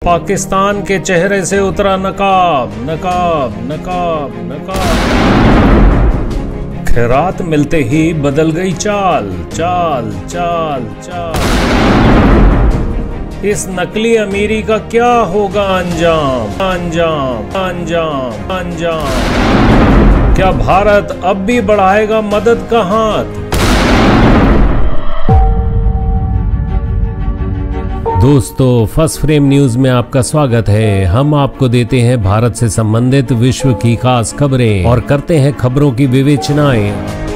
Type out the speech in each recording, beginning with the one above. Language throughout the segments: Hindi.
पाकिस्तान के चेहरे से उतरा नकाब नकाब नकाब नकाब। खैरात मिलते ही बदल गई चाल चाल चाल चाल। इस नकली अमीरी का क्या होगा अंजाम अंजाम अंजाम अंजाम। क्या भारत अब भी बढ़ाएगा मदद का हाथ? दोस्तों, फर्स्ट फ्रेम न्यूज में आपका स्वागत है। हम आपको देते हैं भारत से संबंधित विश्व की खास खबरें और करते हैं खबरों की विवेचनाएं।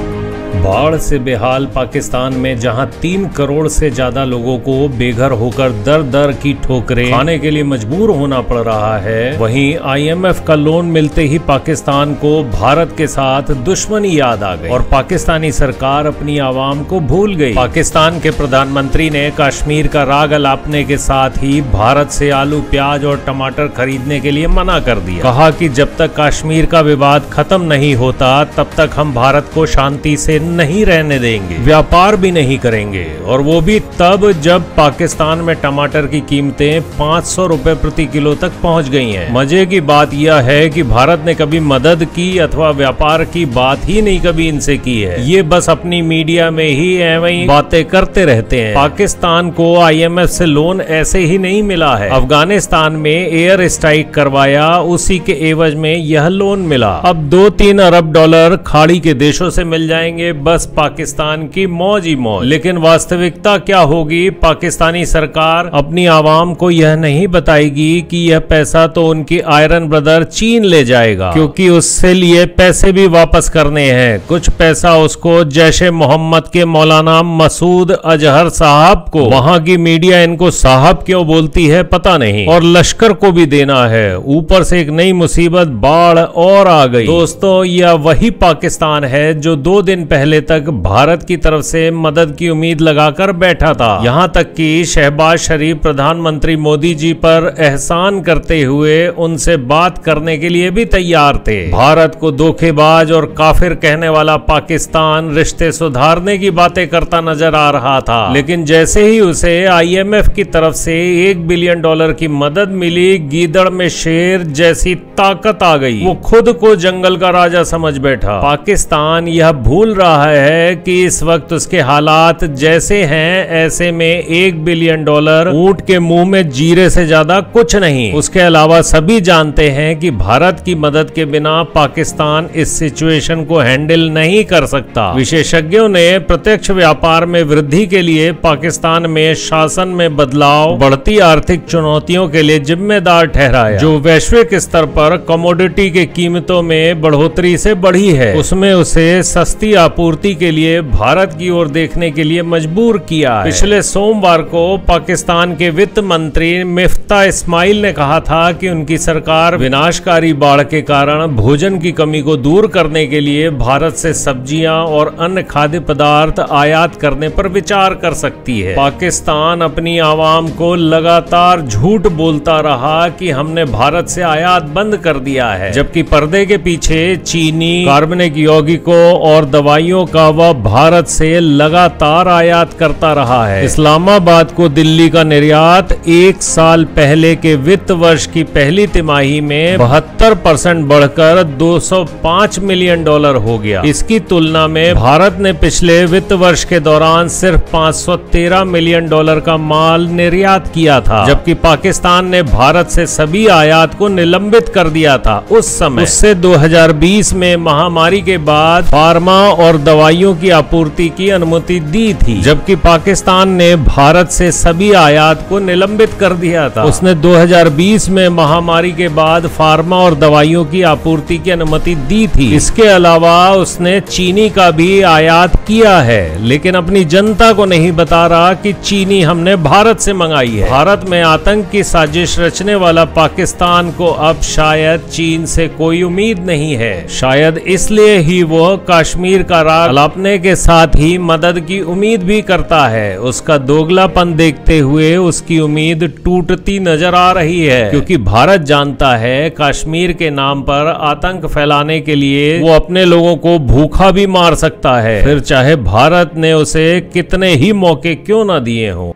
बाढ़ से बेहाल पाकिस्तान में जहां 3 करोड़ से ज्यादा लोगों को बेघर होकर दर दर की ठोकरें खाने के लिए मजबूर होना पड़ रहा है, वहीं IMF का लोन मिलते ही पाकिस्तान को भारत के साथ दुश्मनी याद आ गई और पाकिस्तानी सरकार अपनी आवाम को भूल गई। पाकिस्तान के प्रधानमंत्री ने कश्मीर का राग अलापने के साथ ही भारत से आलू, प्याज और टमाटर खरीदने के लिए मना कर दिया। कहा कि जब तक कश्मीर का विवाद खत्म नहीं होता तब तक हम भारत को शांति से नहीं रहने देंगे, व्यापार भी नहीं करेंगे, और वो भी तब जब पाकिस्तान में टमाटर की कीमतें 500 रुपए प्रति किलो तक पहुंच गई हैं। मजे की बात यह है कि भारत ने कभी मदद की अथवा व्यापार की बात ही नहीं कभी इनसे की है। ये बस अपनी मीडिया में ही एवं बातें करते रहते हैं। पाकिस्तान को IMF से लोन ऐसे ही नहीं मिला है। अफगानिस्तान में एयर स्ट्राइक करवाया, उसी के एवज में यह लोन मिला। अब 2-3 अरब डॉलर खाड़ी के देशों से मिल जाएंगे, बस पाकिस्तान की मौज ही मौज। लेकिन वास्तविकता क्या होगी? पाकिस्तानी सरकार अपनी आवाम को यह नहीं बताएगी कि यह पैसा तो उनकी आयरन ब्रदर चीन ले जाएगा, क्योंकि उससे लिए पैसे भी वापस करने हैं। कुछ पैसा उसको जैशे मोहम्मद के मौलाना मसूद अजहर साहब को, वहां की मीडिया इनको साहब क्यों बोलती है पता नहीं, और लश्कर को भी देना है। ऊपर से एक नई मुसीबत बाढ़ और आ गई। दोस्तों, यह वही पाकिस्तान है जो 2 दिन पहले तक भारत की तरफ से मदद की उम्मीद लगाकर बैठा था। यहां तक कि शहबाज शरीफ प्रधानमंत्री मोदी जी पर एहसान करते हुए उनसे बात करने के लिए भी तैयार थे। भारत को धोखेबाज और काफिर कहने वाला पाकिस्तान रिश्ते सुधारने की बातें करता नजर आ रहा था, लेकिन जैसे ही उसे IMF की तरफ से $1 बिलियन की मदद मिली, गीदड़ में शेर जैसी ताकत आ गई। वो खुद को जंगल का राजा समझ बैठा। पाकिस्तान यह भूल रहा है कि इस वक्त उसके हालात जैसे हैं ऐसे में $1 बिलियन ऊंट के मुंह में जीरे से ज्यादा कुछ नहीं। उसके अलावा सभी जानते हैं कि भारत की मदद के बिना पाकिस्तान इस सिचुएशन को हैंडल नहीं कर सकता। विशेषज्ञों ने प्रत्यक्ष व्यापार में वृद्धि के लिए पाकिस्तान में शासन में बदलाव बढ़ती आर्थिक चुनौतियों के लिए जिम्मेदार ठहराया। जो वैश्विक स्तर पर कमोडिटी के कीमतों में बढ़ोतरी से बढ़ी है, उसमें उसे सस्ती आपूर्ति के लिए भारत की ओर देखने के लिए मजबूर किया है। पिछले सोमवार को पाकिस्तान के वित्त मंत्री मिफ्ता इस्माइल ने कहा था कि उनकी सरकार विनाशकारी बाढ़ के कारण भोजन की कमी को दूर करने के लिए भारत से सब्जियां और अन्य खाद्य पदार्थ आयात करने पर विचार कर सकती है। पाकिस्तान अपनी आवाम को लगातार झूठ बोलता रहा कि हमने भारत से आयात बंद कर दिया है, जबकि पर्दे के पीछे चीनी, कार्बनिक यौगिकों और दवाइयों का वह भारत से लगातार आयात करता रहा है। इस्लामाबाद को दिल्ली का निर्यात 1 साल पहले के वित्त वर्ष की पहली तिमाही में 72% बढ़कर $205 मिलियन हो गया। इसकी तुलना में भारत ने पिछले वित्त वर्ष के दौरान सिर्फ $513 मिलियन का माल निर्यात किया था, जबकि पाकिस्तान ने भारत से सभी आयात को निलंबित कर दिया था उस समय। उससे 2020 में महामारी के बाद फार्मा और दवाइयों की आपूर्ति की अनुमति दी थी, जबकि पाकिस्तान ने भारत से सभी आयात को निलंबित कर दिया था। उसने 2020 में महामारी के बाद फार्मा और दवाइयों की आपूर्ति की अनुमति दी थी। इसके अलावा उसने चीनी का भी आयात किया है, लेकिन अपनी जनता को नहीं बता रहा कि चीनी हमने भारत से मंगाई है। भारत में आतंक की साजिश रचने वाला पाकिस्तान को अब शायद चीन से कोई उम्मीद नहीं है। शायद इसलिए ही वो कश्मीर का राग अलापने के साथ ही मदद की उम्मीद भी करता है। उसका दोगलापन देखते हुए उसकी उम्मीद टूटती नजर आ रही है, क्योंकि भारत जानता है कश्मीर के नाम पर आतंक फैलाने के लिए वो अपने लोगों को भूखा भी मार सकता है, फिर चाहे भारत ने उसे कितने ही मौके क्यों न दिए हों।